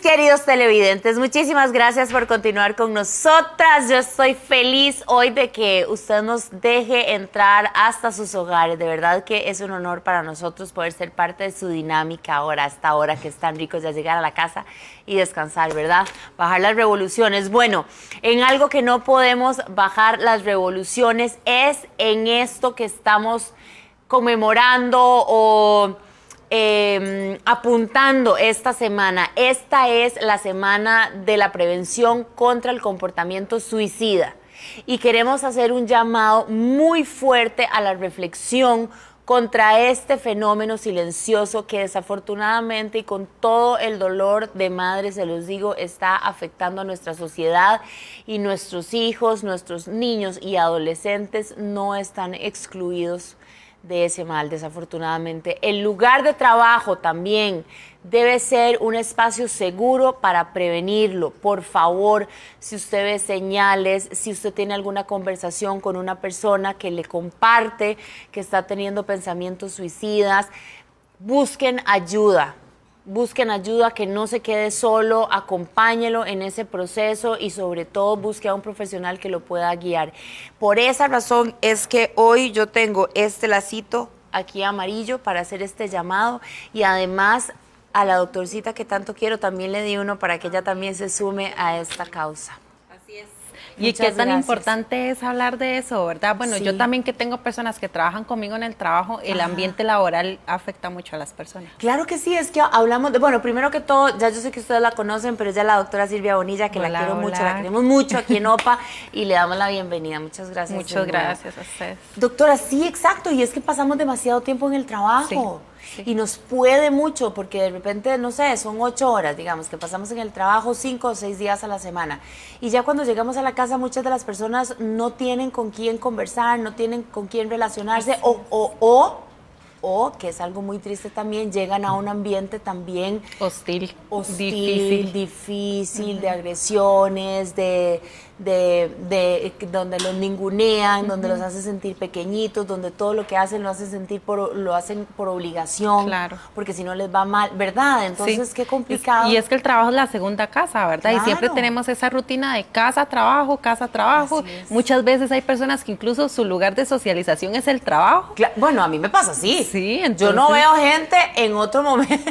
queridos televidentes, muchísimas gracias por continuar con nosotras. Yo estoy feliz hoy de que usted nos deje entrar hasta sus hogares. De verdad que es un honor para nosotros poder ser parte de su dinámica ahora, hasta ahora que es tan rico ya llegar a la casa y descansar, ¿verdad? Bajar las revoluciones. Bueno, en algo que no podemos bajar las revoluciones es en esto que estamos conmemorando o apuntando esta semana. Esta es la semana de la prevención contra el comportamiento suicida y queremos hacer un llamado muy fuerte a la reflexión contra este fenómeno silencioso que desafortunadamente y con todo el dolor de madre, se los digo, está afectando a nuestra sociedad, y nuestros hijos, nuestros niños y adolescentes no están excluidos de ese mal, desafortunadamente. El lugar de trabajo también debe ser un espacio seguro para prevenirlo. Por favor, si usted ve señales, si usted tiene alguna conversación con una persona que le comparte que está teniendo pensamientos suicidas, busquen ayuda. Busquen ayuda, que no se quede solo, acompáñelo en ese proceso y sobre todo busque a un profesional que lo pueda guiar. Por esa razón es que hoy yo tengo este lacito aquí amarillo para hacer este llamado, y además a la doctorcita que tanto quiero también le di uno para que ella también se sume a esta causa. Así es. Y qué tan importante es hablar de eso, ¿verdad? Bueno, sí. Yo también, que tengo personas que trabajan conmigo en el trabajo, el ambiente laboral afecta mucho a las personas. Claro que sí, es que hablamos de, bueno, primero que todo, ya yo sé que ustedes la conocen, pero ella es la doctora Silvia Bonilla, que la quiero mucho, la queremos mucho aquí en OPA y le damos la bienvenida. Muchas gracias. Muchas gracias a ustedes. Doctora, sí, exacto, y es que pasamos demasiado tiempo en el trabajo. Sí. Y nos puede mucho, porque de repente, no sé, son 8 horas, digamos, que pasamos en el trabajo 5 o 6 días a la semana. Y ya cuando llegamos a la casa, muchas de las personas no tienen con quién conversar, no tienen con quién relacionarse, o, que es algo muy triste también, llegan a un ambiente también hostil, difícil, de agresiones, de donde los ningunean, donde los hace sentir pequeñitos, donde todo lo que hacen lo hacen por obligación, claro, porque si no les va mal, ¿verdad? Entonces, qué complicado. Y es que el trabajo es la segunda casa, ¿verdad? Claro. Y siempre tenemos esa rutina de casa, trabajo. Muchas veces hay personas que incluso su lugar de socialización es el trabajo. Bueno, a mí me pasa así. Sí, entonces... Yo no veo gente en otro momento.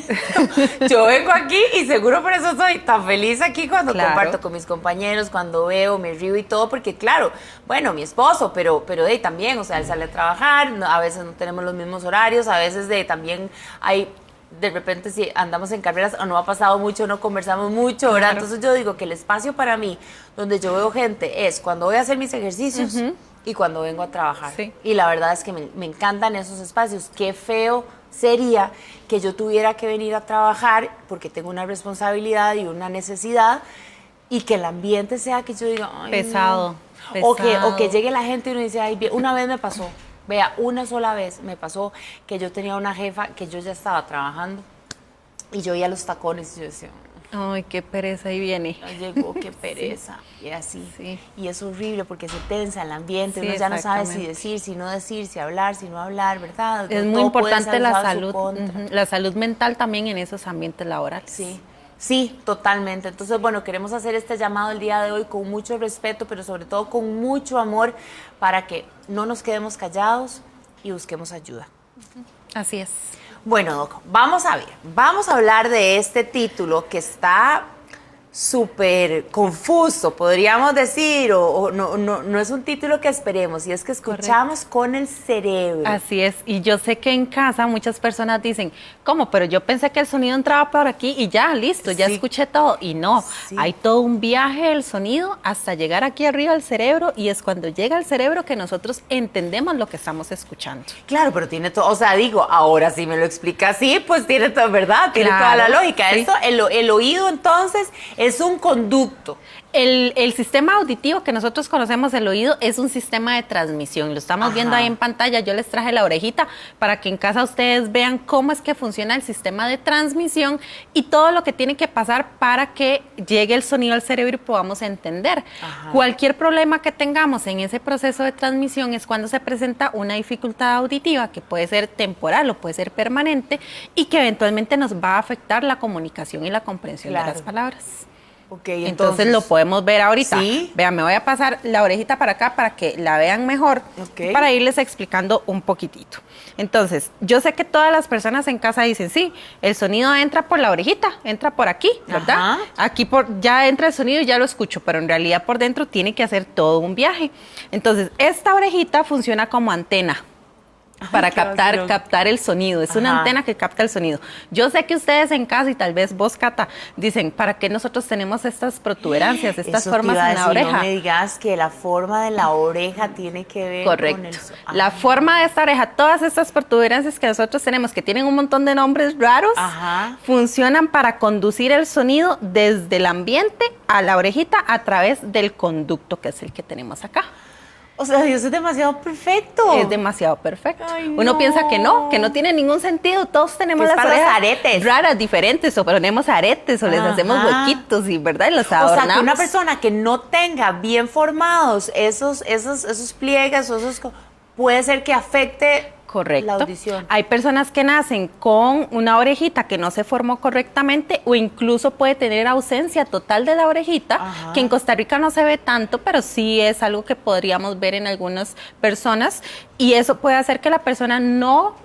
Yo vengo aquí y seguro por eso soy tan feliz aquí cuando comparto con mis compañeros, cuando veo, me río y todo, porque claro, bueno, mi esposo, pero también, o sea, él sale a trabajar, a veces no tenemos los mismos horarios, a veces también hay, de repente si andamos en carreras o no ha pasado mucho, no conversamos mucho, ¿verdad? Claro. Entonces yo digo que el espacio para mí, donde yo veo gente, es cuando voy a hacer mis ejercicios y cuando vengo a trabajar. Sí. Y la verdad es que me encantan esos espacios. Qué feo sería que yo tuviera que venir a trabajar porque tengo una responsabilidad y una necesidad, y que el ambiente sea que yo diga, ay, pesado. O que llegue la gente y uno dice, ay, una vez me pasó, vea, una sola vez me pasó que yo tenía una jefa que yo ya estaba trabajando y yo oía los tacones y yo decía, ay, qué pereza, ahí viene. Llegó, qué pereza. Sí. Y así. Sí. Y es horrible porque se tensa el ambiente, uno ya no sabe si decir, si no decir, si hablar, si no hablar, ¿verdad? Es muy importante la salud mental también en esos ambientes laborales. Sí. Sí, totalmente. Entonces, bueno, queremos hacer este llamado el día de hoy con mucho respeto, pero sobre todo con mucho amor, para que no nos quedemos callados y busquemos ayuda. Así es. Bueno, Doc, vamos a hablar de este título que está súper confuso, podríamos decir, o no es un título que esperemos, y es que escuchamos con el cerebro. Así es, y yo sé que en casa muchas personas dicen, ¿cómo? Pero yo pensé que el sonido entraba por aquí y ya, listo, ya escuché todo, y no, hay todo un viaje del sonido hasta llegar aquí arriba al cerebro, y es cuando llega al cerebro que nosotros entendemos lo que estamos escuchando. Claro, pero tiene todo, o sea, digo, ahora sí me lo explica así, pues tiene todo, ¿verdad? Tiene toda la lógica. Esto, el oído entonces es un conducto. El sistema auditivo que nosotros conocemos, el oído, es un sistema de transmisión. Lo estamos viendo ahí en pantalla. Yo les traje la orejita para que en casa ustedes vean cómo es que funciona el sistema de transmisión y todo lo que tiene que pasar para que llegue el sonido al cerebro y podamos entender. Cualquier problema que tengamos en ese proceso de transmisión es cuando se presenta una dificultad auditiva que puede ser temporal o puede ser permanente y que eventualmente nos va a afectar la comunicación y la comprensión de las palabras. Okay, entonces lo podemos ver ahorita. ¿Sí? Vean, me voy a pasar la orejita para acá para que la vean mejor, para irles explicando un poquitito. Entonces, yo sé que todas las personas en casa dicen, sí, el sonido entra por la orejita, entra por aquí, ¿verdad? Aquí ya entra el sonido y ya lo escucho, pero en realidad por dentro tiene que hacer todo un viaje. Entonces, esta orejita funciona como antena. Para captar el sonido. Es una antena que capta el sonido. Yo sé que ustedes en casa y tal vez vos, Cata, dicen, ¿para qué nosotros tenemos estas protuberancias, estas formas en la oreja? No me digas que la forma de la oreja tiene que ver con el... La forma de esta oreja, todas estas protuberancias que nosotros tenemos, que tienen un montón de nombres raros, funcionan para conducir el sonido desde el ambiente a la orejita a través del conducto, que es el que tenemos acá. O sea, Dios es demasiado perfecto. Es demasiado perfecto. Ay, no. Uno piensa que no tiene ningún sentido. Todos tenemos las orejas aretes raras, diferentes, o ponemos aretes, o les hacemos huequitos, y ¿verdad? Y los adornamos. O sea, que una persona que no tenga bien formados esos pliegues, puede ser que afecte la audición. Hay personas que nacen con una orejita que no se formó correctamente o incluso puede tener ausencia total de la orejita, que en Costa Rica no se ve tanto, pero sí es algo que podríamos ver en algunas personas y eso puede hacer que la persona no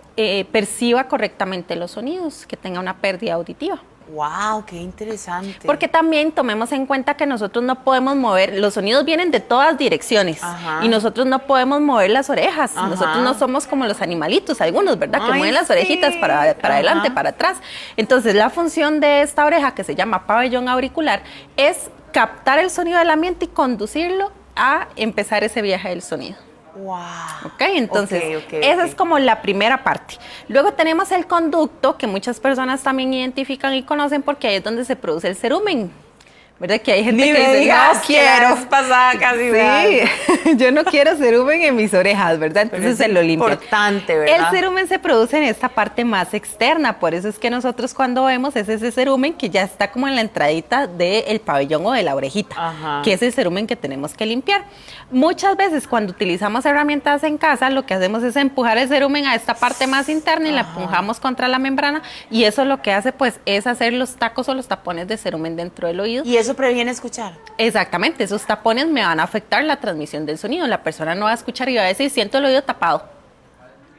perciba correctamente los sonidos, que tenga una pérdida auditiva. ¡Wow! ¡Qué interesante! Porque también tomemos en cuenta que nosotros no podemos mover, los sonidos vienen de todas direcciones y nosotros no podemos mover las orejas. Nosotros no somos como los animalitos, algunos, ¿verdad? Que mueven las orejitas para adelante, para atrás. Entonces, la función de esta oreja, que se llama pabellón auricular, es captar el sonido del ambiente y conducirlo a empezar ese viaje del sonido. Wow. Ok, entonces esa es como la primera parte. Luego tenemos el conducto, que muchas personas también identifican y conocen porque ahí es donde se produce el cerumen. ¿Verdad? Que hay gente que dice, no quiero. Pasada casi, sí, yo no quiero cerumen en mis orejas, ¿verdad? Entonces se lo limpian. Es importante, ¿verdad? El cerumen se produce en esta parte más externa, por eso es que nosotros cuando vemos es ese cerumen que ya está como en la entradita del pabellón o de la orejita, que es el cerumen que tenemos que limpiar. Muchas veces cuando utilizamos herramientas en casa, lo que hacemos es empujar el cerumen a esta parte más interna y la empujamos contra la membrana y eso lo que hace pues es hacer los tacos o los tapones de cerumen dentro del oído. Y eso previene escuchar. Exactamente, esos tapones me van a afectar la transmisión del sonido. La persona no va a escuchar y va a decir, siento el oído tapado,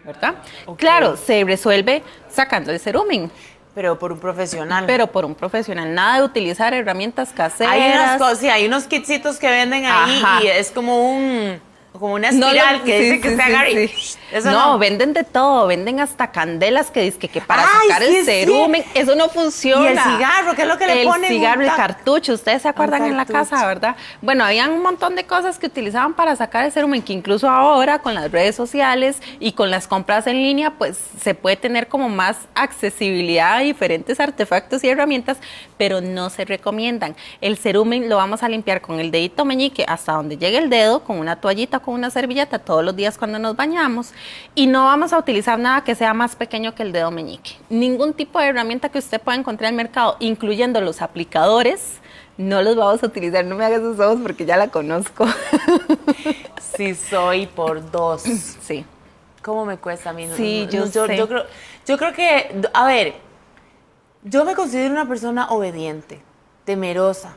¿verdad? Claro, se resuelve sacando el cerumen. Pero por un profesional. Nada de utilizar herramientas caseras. Hay unos kitsitos que venden ahí y es como una espiral que dice que se agarra y... Eso no, venden de todo, venden hasta candelas que dicen que para sacar el cerumen, eso no funciona. Y el cigarro, ¿qué es lo que le ponen? El cigarro, el cartucho, ustedes se acuerdan en la casa, ¿verdad? Bueno, habían un montón de cosas que utilizaban para sacar el cerumen, que incluso ahora con las redes sociales y con las compras en línea, pues se puede tener como más accesibilidad a diferentes artefactos y herramientas, pero no se recomiendan. El cerumen lo vamos a limpiar con el dedito meñique hasta donde llegue el dedo, con una toallita, con una servilleta todos los días cuando nos bañamos y no vamos a utilizar nada que sea más pequeño que el dedo meñique. Ningún tipo de herramienta que usted pueda encontrar en el mercado, incluyendo los aplicadores, no los vamos a utilizar. No me hagas esos ojos porque ya la conozco. Sí, soy por dos. Sí. ¿Cómo me cuesta a mí? Sí, yo sé. Yo creo que, a ver, yo me considero una persona obediente, temerosa.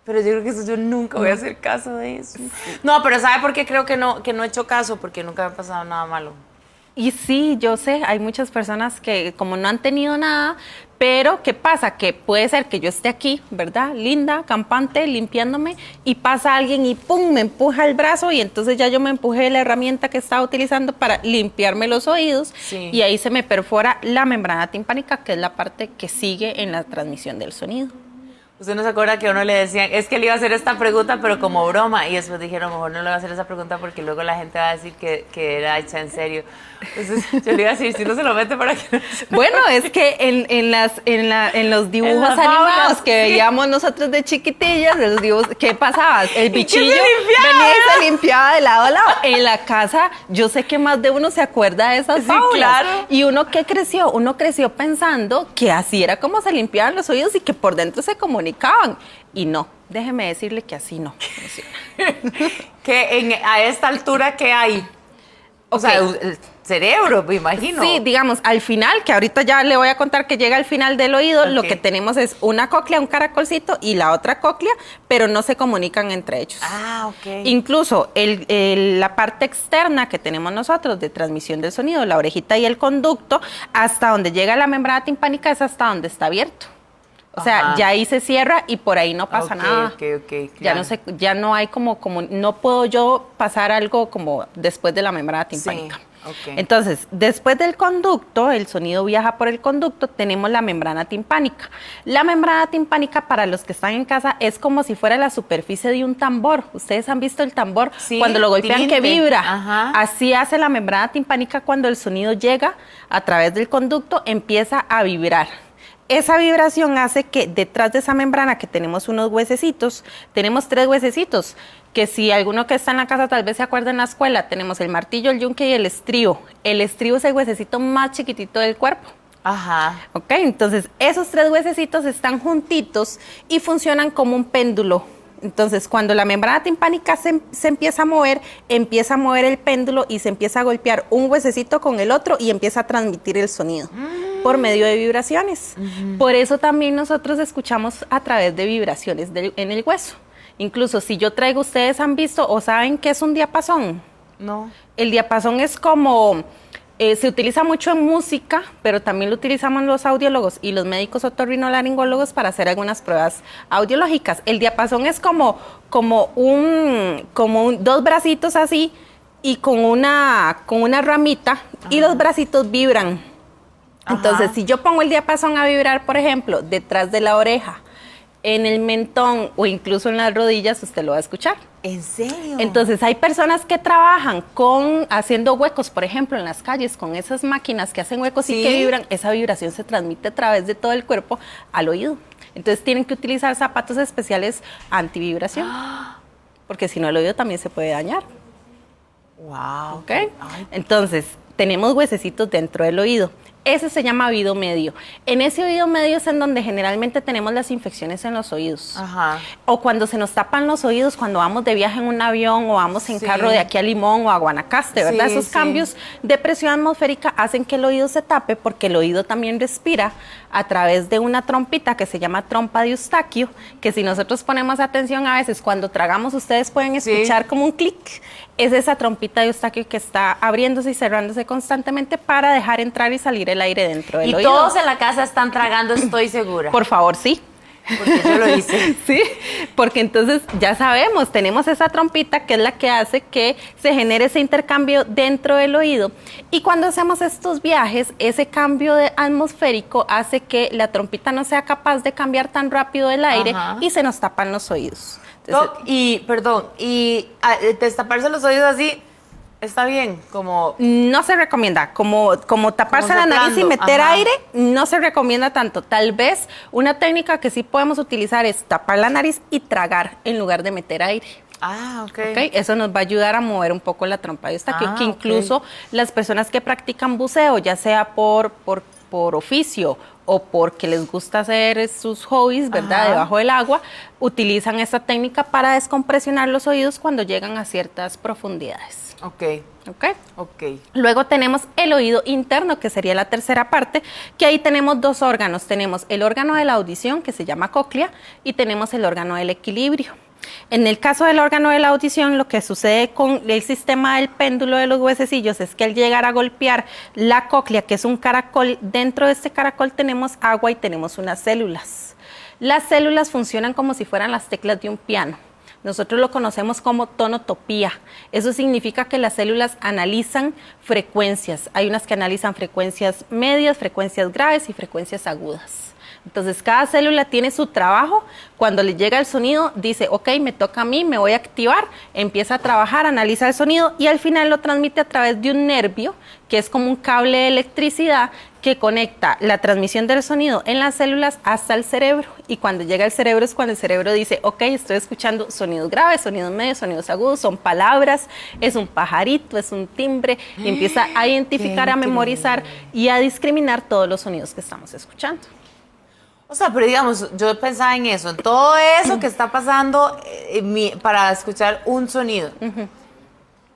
Pero yo creo que yo nunca voy a hacer caso de eso. No, pero ¿sabe por qué creo que no he hecho caso? Porque nunca me ha pasado nada malo. Y sí, yo sé, hay muchas personas que como no han tenido nada, pero ¿qué pasa? Que puede ser que yo esté aquí, ¿verdad? Linda, campante, limpiándome, y pasa alguien y ¡pum! Me empuja el brazo y entonces ya yo me empujé la herramienta que estaba utilizando para limpiarme los oídos y ahí se me perfora la membrana timpánica, que es la parte que sigue en la transmisión del sonido. O Usted no se acuerda que a uno le decían, es que le iba a hacer esta pregunta, pero como broma. Y después dijeron, mejor no le voy a hacer esa pregunta porque luego la gente va a decir que era hecha en serio. Entonces yo le iba a decir, si no se lo mete para que no se... Bueno, es que en los dibujos las animados fábulas, que veíamos nosotros de chiquitillas, los dibujos, ¿qué pasaba? El bichillo se limpiaba? venía y se limpiaba de lado a lado. En la casa, yo sé que más de uno se acuerda de esas Sí, fábulas. claro. Y uno creció pensando que así era como se limpiaban los oídos y que por dentro se comunicaban. Y no, déjeme decirle que así no funciona. Que a esta altura, ¿qué hay? O sea, el cerebro, me imagino. Sí, digamos, al final, que ahorita ya le voy a contar que llega al final del oído, lo que tenemos es una cóclea, un caracolcito y la otra cóclea, pero no se comunican entre ellos. Ah, ok. Incluso la parte externa que tenemos nosotros de transmisión del sonido, la orejita y el conducto, hasta donde llega la membrana timpánica es hasta donde está abierto. O sea, ya ahí se cierra y por ahí no pasa nada. Claro. Ya no hay como, no puedo yo pasar algo como después de la membrana timpánica. Sí, Entonces, después del conducto, el sonido viaja por el conducto, tenemos la membrana timpánica. La membrana timpánica, para los que están en casa, es como si fuera la superficie de un tambor. Ustedes han visto el tambor cuando lo golpean que vibra. Ajá. Así hace la membrana timpánica cuando el sonido llega a través del conducto, empieza a vibrar. Esa vibración hace que detrás de esa membrana que tenemos unos huesecitos, tenemos 3 huesecitos, que si alguno que está en la casa tal vez se acuerda en la escuela, tenemos el martillo, el yunque y el estrío. El estrío es el huesecito más chiquitito del cuerpo. Ajá. Ok, entonces esos 3 huesecitos están juntitos y funcionan como un péndulo. Entonces, cuando la membrana timpánica se empieza a mover el péndulo y se empieza a golpear un huesecito con el otro y empieza a transmitir el sonido por medio de vibraciones. Por eso también nosotros escuchamos a través de vibraciones en el hueso. Incluso si yo traigo, ¿ustedes han visto o saben qué es un diapasón? No. El diapasón es como... se utiliza mucho en música, pero también lo utilizamos los audiólogos y los médicos otorrinolaringólogos para hacer algunas pruebas audiológicas. El diapasón es como 2 bracitos así y con una ramita. Ajá. Y los bracitos vibran. Ajá. Entonces, si yo pongo el diapasón a vibrar, por ejemplo, detrás de la oreja, en el mentón o incluso en las rodillas, usted lo va a escuchar. ¿En serio? Entonces hay personas que trabajan haciendo huecos, por ejemplo, en las calles, con esas máquinas que hacen huecos y que vibran. Esa vibración se transmite a través de todo el cuerpo al oído. Entonces tienen que utilizar zapatos especiales antivibración, porque si no el oído también se puede dañar. Wow. ¿Ok? Entonces tenemos huesecitos dentro del oído. Ese se llama oído medio. En ese oído medio es en donde generalmente tenemos las infecciones en los oídos. Ajá. O cuando se nos tapan los oídos cuando vamos de viaje en un avión o vamos en carro de aquí a Limón o a Guanacaste, ¿verdad? Esos cambios de presión atmosférica hacen que el oído se tape porque el oído también respira a través de una trompita que se llama trompa de Eustaquio, que si nosotros ponemos atención a veces cuando tragamos ustedes pueden escuchar como un clic. Es esa trompita de Eustaquio que está abriéndose y cerrándose constantemente para dejar entrar y salir el aire dentro del oído. Y todos en la casa están tragando, estoy segura. Por favor, sí. Porque yo lo hice. Sí, porque entonces ya sabemos, tenemos esa trompita que es la que hace que se genere ese intercambio dentro del oído. Y cuando hacemos estos viajes, ese cambio atmosférico hace que la trompita no sea capaz de cambiar tan rápido el aire y se nos tapan los oídos. Entonces, y destaparse los oídos así, está bien, como... No se recomienda, como taparse la nariz y meter aire, no se recomienda tanto. Tal vez una técnica que sí podemos utilizar es tapar la nariz y tragar en lugar de meter aire. Ah, ok. Eso nos va a ayudar a mover un poco la trompa de Eustaquio, que incluso las personas que practican buceo, ya sea por oficio o porque les gusta hacer sus hobbies, ¿verdad? Debajo del agua, utilizan esta técnica para descompresionar los oídos cuando llegan a ciertas profundidades. Ok. Luego tenemos el oído interno, que sería la tercera parte, que ahí tenemos 2 órganos. Tenemos el órgano de la audición, que se llama cóclea, y tenemos el órgano del equilibrio. En el caso del órgano de la audición, lo que sucede con el sistema del péndulo de los huesecillos es que al llegar a golpear la cóclea, que es un caracol, dentro de este caracol tenemos agua y tenemos unas células. Las células funcionan como si fueran las teclas de un piano. Nosotros lo conocemos como tonotopía. Eso significa que las células analizan frecuencias. Hay unas que analizan frecuencias medias, frecuencias graves y frecuencias agudas. Entonces, cada célula tiene su trabajo. Cuando le llega el sonido, dice, ok, me toca a mí, me voy a activar, empieza a trabajar, analiza el sonido y al final lo transmite a través de un nervio, que es como un cable de electricidad que conecta la transmisión del sonido en las células hasta el cerebro. Y cuando llega al cerebro es cuando el cerebro dice, ok, estoy escuchando sonidos graves, sonidos medios, sonidos agudos, son palabras, es un pajarito, es un timbre, y empieza a identificar, a memorizar y a discriminar todos los sonidos que estamos escuchando. O sea, pero digamos, yo pensaba en eso, en todo eso que está pasando para escuchar un sonido.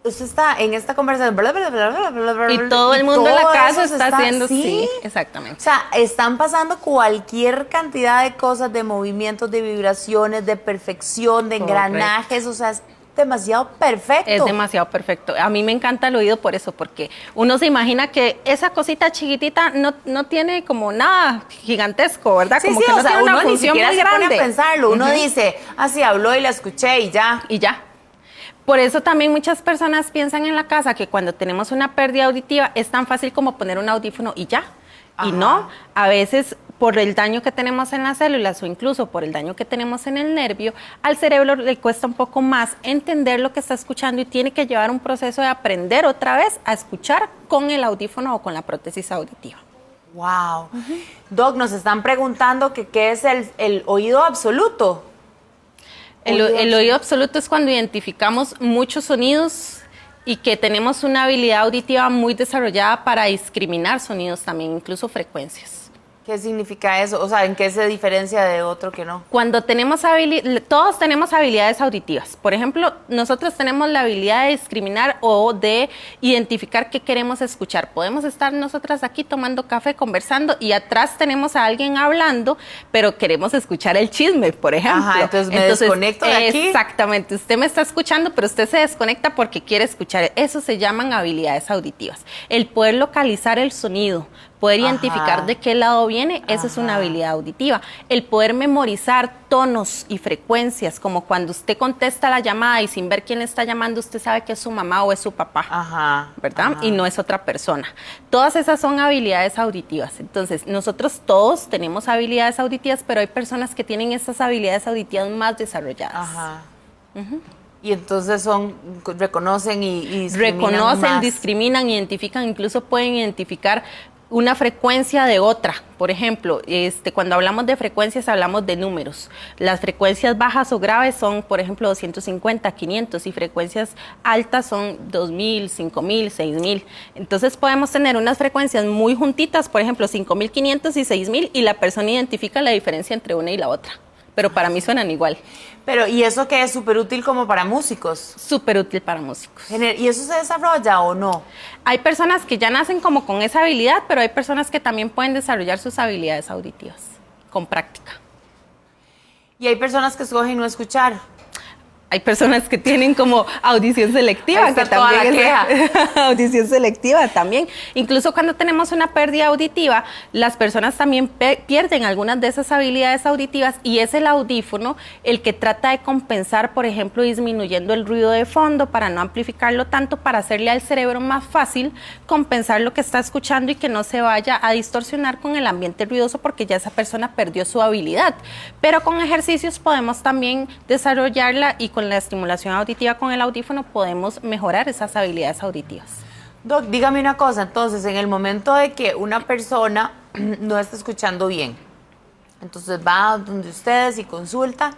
Usted está en esta conversación, bla, bla, bla, bla, bla, bla, y todo el mundo en la casa está haciendo, ¿sí? Sí, exactamente. O sea, están pasando cualquier cantidad de cosas, de movimientos, de vibraciones, de perfección, de engranajes, o sea, es demasiado perfecto. Es demasiado perfecto. A mí me encanta el oído por eso, porque uno se imagina que esa cosita chiquitita no tiene como nada gigantesco, ¿verdad? Sí, como sí, que o no sea, tiene uno una ni función siquiera muy se grande. pone a pensarlo. Uno dice, sí, habló y la escuché y ya. Y ya. Por eso también muchas personas piensan en la casa que cuando tenemos una pérdida auditiva es tan fácil como poner un audífono y ya. Ajá. Y no, a veces por el daño que tenemos en las células o incluso por el daño que tenemos en el nervio, al cerebro le cuesta un poco más entender lo que está escuchando y tiene que llevar un proceso de aprender otra vez a escuchar con el audífono o con la prótesis auditiva. Wow. Doc, nos están preguntando que qué es el oído absoluto. El oído absoluto es cuando identificamos muchos sonidos y que tenemos una habilidad auditiva muy desarrollada para discriminar sonidos también, incluso frecuencias. ¿Qué significa eso? O sea, ¿en qué se diferencia de otro que no? Cuando tenemos todos tenemos habilidades auditivas. Por ejemplo, nosotros tenemos la habilidad de discriminar o de identificar qué queremos escuchar. Podemos estar nosotras aquí tomando café, conversando y atrás tenemos a alguien hablando, pero queremos escuchar el chisme, por ejemplo. Ajá, entonces me desconecto de aquí. Exactamente. Usted me está escuchando, pero usted se desconecta porque quiere escuchar. Eso se llaman habilidades auditivas. El poder localizar el sonido, poder identificar de qué lado viene, eso es una habilidad auditiva. El poder memorizar tonos y frecuencias, como cuando usted contesta la llamada y sin ver quién le está llamando, usted sabe que es su mamá o es su papá, ¿verdad? Y no es otra persona. Todas esas son habilidades auditivas. Entonces, nosotros todos tenemos habilidades auditivas, pero hay personas que tienen esas habilidades auditivas más desarrolladas. Y entonces reconocen y discriminan Reconocen, más. discriminan, identifican, incluso pueden identificar una frecuencia de otra. Por ejemplo, cuando hablamos de frecuencias hablamos de números. Las frecuencias bajas o graves son, por ejemplo, 250, 500 y frecuencias altas son 2000, 5000, 6000. Entonces podemos tener unas frecuencias muy juntitas, por ejemplo, 5500 y 6000 y la persona identifica la diferencia entre una y la otra. Pero para mí suenan igual. Pero, ¿y eso qué es súper útil como para músicos? Súper útil para músicos. ¿Y eso se desarrolla o no? Hay personas que ya nacen como con esa habilidad, pero hay personas que también pueden desarrollar sus habilidades auditivas con práctica. Y hay personas que escogen no escuchar. Hay personas que tienen como audición selectiva, que también la queja. Audición selectiva también. Incluso cuando tenemos una pérdida auditiva, las personas también pierden algunas de esas habilidades auditivas y es el audífono el que trata de compensar, por ejemplo, disminuyendo el ruido de fondo para no amplificarlo tanto, para hacerle al cerebro más fácil compensar lo que está escuchando y que no se vaya a distorsionar con el ambiente ruidoso porque ya esa persona perdió su habilidad. Pero con ejercicios podemos también desarrollarla y con la estimulación auditiva con el audífono podemos mejorar esas habilidades auditivas. Doc, dígame una cosa, entonces, en el momento de que una persona no está escuchando bien, entonces va donde ustedes y consulta,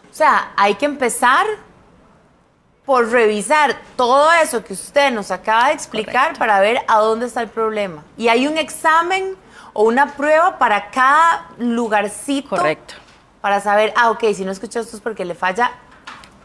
o sea, hay que empezar por revisar todo eso que usted nos acaba de explicar. Correcto. Para ver a dónde está el problema. Y hay un examen o una prueba para cada lugarcito. Correcto. Para saber, ok, si no escucha esto es porque le falla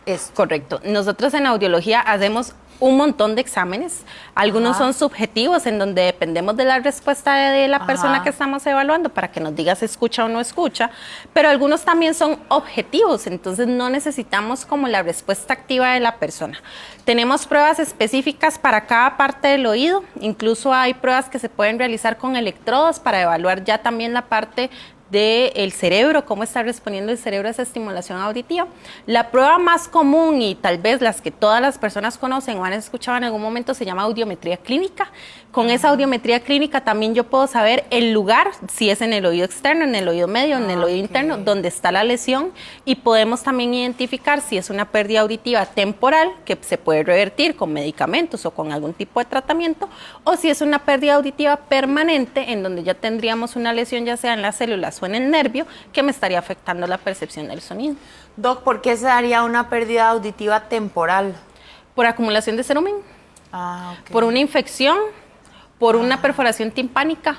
esto. Correcto. Nosotros en audiología hacemos un montón de exámenes. Algunos son subjetivos, en donde dependemos de la respuesta de la persona que estamos evaluando para que nos diga si escucha o no escucha, pero algunos también son objetivos, entonces no necesitamos como la respuesta activa de la persona. Tenemos pruebas específicas para cada parte del oído, incluso hay pruebas que se pueden realizar con electrodos para evaluar ya también la parte del cerebro, cómo está respondiendo el cerebro a esa estimulación auditiva. La prueba más común y tal vez las que todas las personas conocen o han escuchado en algún momento se llama audiometría clínica. Con esa audiometría clínica también yo puedo saber el lugar, si es en el oído externo, en el oído medio, en el oído interno, donde está la lesión, y podemos también identificar si es una pérdida auditiva temporal, que se puede revertir con medicamentos o con algún tipo de tratamiento, o si es una pérdida auditiva permanente, en donde ya tendríamos una lesión ya sea en las células o en el nervio, que me estaría afectando la percepción del sonido. Doc, ¿por qué se daría una pérdida auditiva temporal? Por acumulación de cerumen, Ok. por una infección, por una perforación timpánica.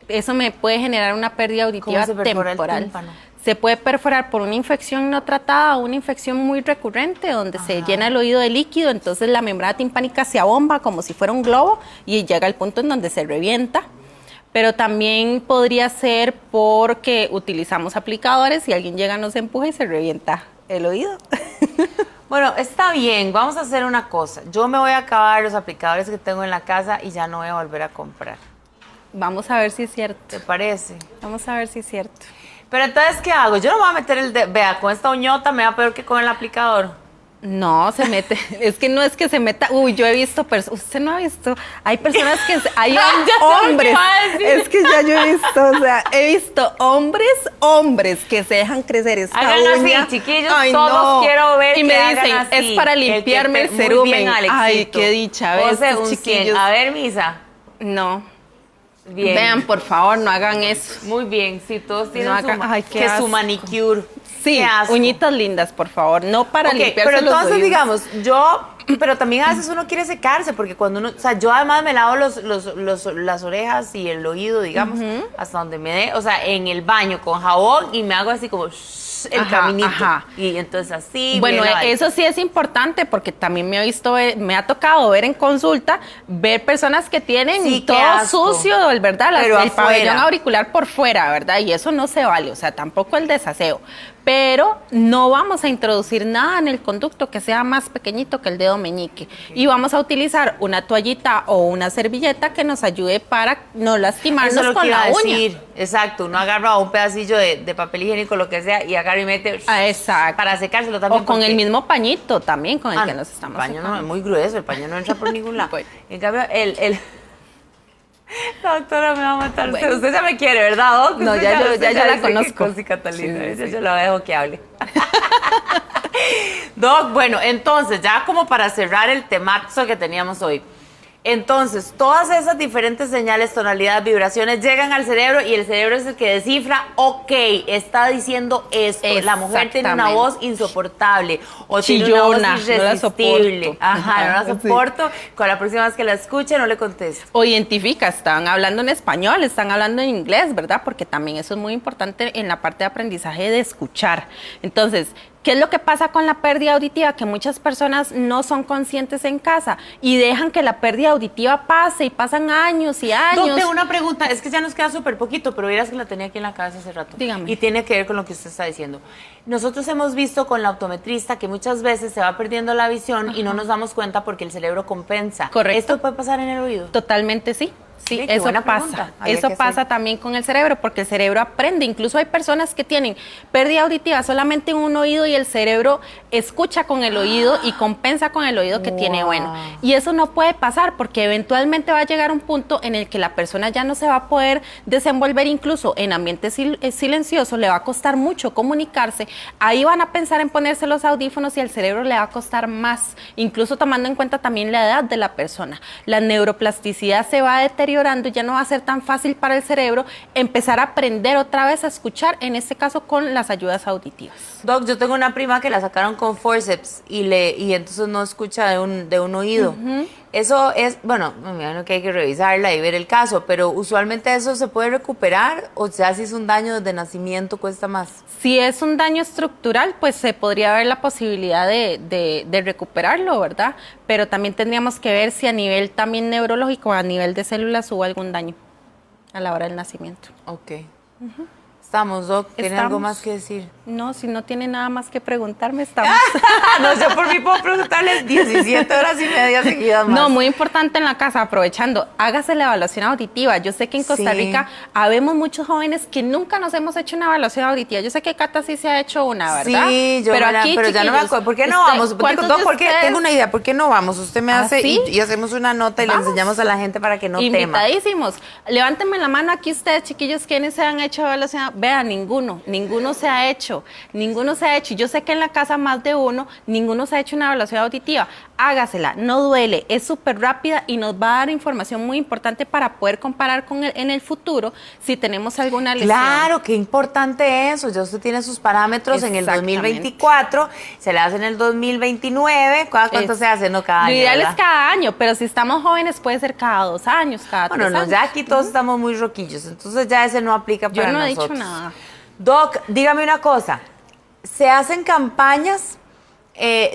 Eso me puede generar una pérdida auditiva ¿Cómo se perfora el temporal. tímpano? Se puede perforar por una infección no tratada o una infección muy recurrente donde se llena el oído de líquido, entonces la membrana timpánica se abomba como si fuera un globo y llega al punto en donde se revienta. Pero también podría ser porque utilizamos aplicadores y alguien llega, nos empuja y se revienta el oído. Bueno, está bien, vamos a hacer una cosa. Yo me voy a acabar los aplicadores que tengo en la casa y ya no voy a volver a comprar. Vamos a ver si es cierto. ¿Te parece? Vamos a ver si es cierto. Pero entonces, ¿qué hago? Yo no me voy a meter vea, con esta uñota me va peor que con el aplicador. No, se mete, es que no es que se meta, yo he visto personas, usted no ha visto, hay personas que, hay Ya sé lo que hombres, va a decir. es que ya yo he visto, o sea, he visto hombres que se dejan crecer esta Hagan uña. así, chiquillos, todos quiero ver y que me hagan dicen, así. es para limpiarme el Muy bien, cerumen. Alexito. Ay, qué dicha, ¿ves? José, Estos un 100. chiquillos. A ver, Misa. No, Bien. vean, por favor, no hagan eso. Muy bien, sí, todos tienen No su, hagan- ay, qué que su asco. manicure. Sí, Qué asco. uñitas lindas, por favor, no para Ok, limpiarse pero los entonces, oídos. digamos, pero también a veces uno quiere secarse, porque cuando uno, o sea, yo además me lavo las orejas y el oído, digamos, hasta donde me dé, o sea, en el baño con jabón y me hago así como el Ajá, caminito. ajá. Y entonces así. Bueno, bien lavadito. eso sí es importante porque también me ha tocado ver en consulta, ver personas que tienen Sí, qué todo asco. sucio, ¿verdad? Pero El afuera. pabellón auricular por fuera, ¿verdad? Y eso no se vale, o sea, tampoco el desaseo. Pero no vamos a introducir nada en el conducto que sea más pequeñito que el dedo meñique. Y vamos a utilizar una toallita o una servilleta que nos ayude para no lastimarnos Eso es lo que con iba la a uña. decir. Exacto, uno agarra un pedacillo de papel higiénico, lo que sea, y agarra y mete Exacto. para secárselo también. O con porque- el mismo pañito también con el Ah, que no, nos estamos el paño no secando. es muy grueso, el paño no entra por ningún lado. Bueno. En cambio, la doctora me va a matar. Bueno. Usted ya me quiere, ¿verdad, Doc? No, Usted ya yo la dice que conozco. con sí, Catalina, Sí, sí, yo sí. se lo dejo que hable. Doc, bueno, entonces, ya como para cerrar el temazo que teníamos hoy. Entonces, todas esas diferentes señales, tonalidades, vibraciones llegan al cerebro y el cerebro es el que descifra, ok, está diciendo esto. La mujer tiene una Exactamente. voz insoportable o tiene una voz Chillona, no la irresistible. soporto. Ajá, no la Sí. soporto. Con la próxima vez que la escuche, no le contesto. O identifica, están hablando en español, están hablando en inglés, ¿verdad? Porque también eso es muy importante en la parte de aprendizaje de escuchar. Entonces, ¿qué es lo que pasa con la pérdida auditiva? Que muchas personas no son conscientes en casa y dejan que la pérdida auditiva pase y pasan años y años. Doc, tengo una pregunta, es que ya nos queda súper poquito, pero verás que la tenía aquí en la cabeza hace rato. Dígame. Y tiene que ver con lo que usted está diciendo. Nosotros hemos visto con la optometrista que muchas veces se va perdiendo la visión y no nos damos cuenta porque el cerebro compensa. Correcto. ¿Esto puede pasar en el oído? Totalmente sí. Sí, Ve, qué eso buena pasa. pregunta. Habría Eso que pasa hacer. también con el cerebro, porque el cerebro aprende. Incluso hay personas que tienen pérdida auditiva solamente en un oído y el cerebro escucha con el oído y compensa con el oído que tiene bueno. Y eso no puede pasar porque eventualmente va a llegar un punto en el que la persona ya no se va a poder desenvolver, incluso en ambientes silenciosos, le va a costar mucho comunicarse. Ahí van a pensar en ponerse los audífonos y al cerebro le va a costar más, incluso tomando en cuenta también la edad de la persona. La neuroplasticidad se va deteriorando y ya no va a ser tan fácil para el cerebro empezar a aprender otra vez a escuchar, en este caso con las ayudas auditivas. Doc, yo tengo una prima que la sacaron con forceps y entonces no escucha de un oído. Eso es, bueno, me imagino que hay que revisarla y ver el caso, pero usualmente eso se puede recuperar, o sea, si es un daño desde nacimiento cuesta más. Si es un daño estructural, pues se podría ver la posibilidad de recuperarlo, ¿verdad? Pero también tendríamos que ver si a nivel también neurológico, a nivel de células, hubo algún daño a la hora del nacimiento. Ok. Estamos, Doc. ¿Tiene algo Estamos. más que decir? No, si no tiene nada más que preguntarme, estamos. No, yo por mí puedo preguntarles 17 horas y media seguidas más. No, muy importante en la casa, aprovechando, hágase la evaluación auditiva. Yo sé que en Costa Sí. Rica habemos muchos jóvenes que nunca nos hemos hecho una evaluación auditiva. Yo sé que Cata sí se ha hecho una, ¿verdad? Sí, yo pero me la- aquí, pero ya no me chiquillos, acuerdo. ¿Por qué no usted- vamos? ¿cuántos de Porque ustedes- tengo una idea. ¿Por qué no vamos? Usted me ¿Ah, hace sí? y hacemos una nota y le Vamos. enseñamos a la gente para que no tema. Invitadísimos. Levántenme la mano aquí ustedes, chiquillos, ¿quiénes se han hecho evaluación? Vean, ninguno se ha hecho. Ninguno se ha hecho. Yo sé que en la casa más de uno, ninguno se ha hecho una evaluación auditiva. Hágasela, no duele, es súper rápida y nos va a dar información muy importante para poder comparar con en el futuro si tenemos alguna lesión. Claro, qué importante eso. Ya usted tiene sus parámetros en el Exactamente. 2024, se le hace en el 2029. ¿Cada cuánto Es- se hace? No, cada Lo año. ideal ¿verdad? es cada año, pero si estamos jóvenes puede ser cada 2 años, cada 3 Bueno, no, años. ya aquí todos estamos muy roquillos, entonces ya ese no aplica Yo para no he nosotros. dicho nada. Doc, dígame una cosa. ¿Se hacen campañas,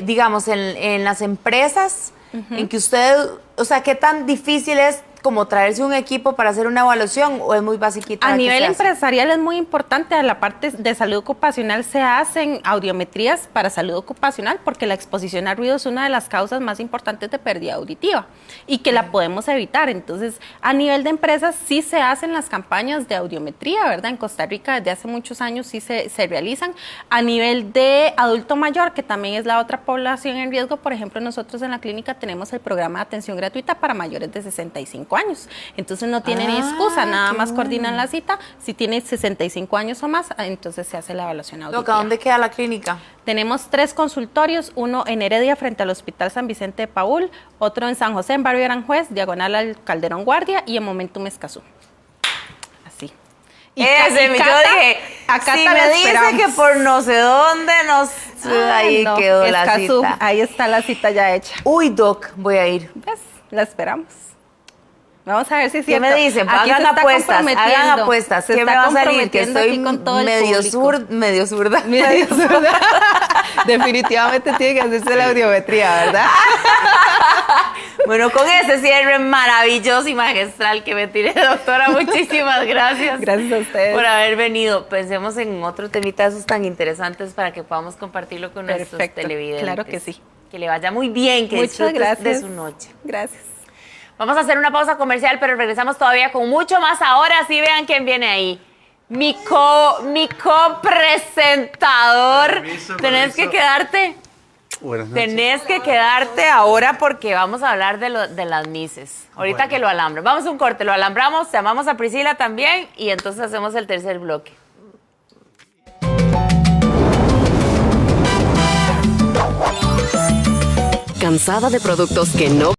digamos, en las empresas en que usted, o sea, qué tan difícil es como traerse un equipo para hacer una evaluación o es muy basiquita? A la que nivel se hace? empresarial es muy importante, a la parte de salud ocupacional se hacen audiometrías para salud ocupacional porque la exposición a ruido es una de las causas más importantes de pérdida auditiva y que la podemos evitar. Entonces, a nivel de empresas sí se hacen las campañas de audiometría, ¿verdad? En Costa Rica desde hace muchos años sí se realizan. A nivel de adulto mayor, que también es la otra población en riesgo, por ejemplo, nosotros en la clínica tenemos el programa de atención gratuita para mayores de 65 años. Entonces no tienen excusa, nada qué más coordinan la cita. Si tiene 65 años o más, entonces se hace la evaluación auditiva. Doc, ¿a dónde queda la clínica? Tenemos 3 consultorios, uno en Heredia frente al Hospital San Vicente de Paúl, otro en San José, en Barrio Aranjuez, diagonal al Calderón Guardia y en Momentum Escazú. Así. Ese, yo dije, a Cata si la me dice esperamos. que por no sé dónde, ahí no, quedó la Escazú, cita. ahí está la cita ya hecha. Uy, Doc, voy a ir. ¿Ves? La esperamos. Vamos a ver si es ¿Qué cierto. me dicen? Aquí Hagan se está apuestas, hagan comprometiendo. apuestas. Se ¿Qué me está va a salir? Que comprometiendo estoy aquí con todo el medio público. medio zurda. Medio zurda. Definitivamente tiene que hacerse la audiometría, ¿verdad? Bueno, con ese cierre maravilloso y magistral que me tiré, doctora, muchísimas gracias. Gracias a ustedes. Por haber venido. Pensemos en otro temita de esos tan interesantes para que podamos compartirlo con nuestros Perfecto, televidentes. claro que sí. Que le vaya muy bien, que Muchas disfrutes gracias. de su noche. Gracias. Vamos a hacer una pausa comercial, pero regresamos todavía con mucho más. Ahora sí, vean quién viene ahí. Mi copresentador. Permiso, Tenés que permiso. quedarte. Buenas noches. Tenés que quedarte ahora porque vamos a hablar de las mises. Ahorita Bueno. que lo alambro. Vamos a un corte, lo alambramos, llamamos a Priscila también y entonces hacemos el tercer bloque. ¿Cansada de productos que no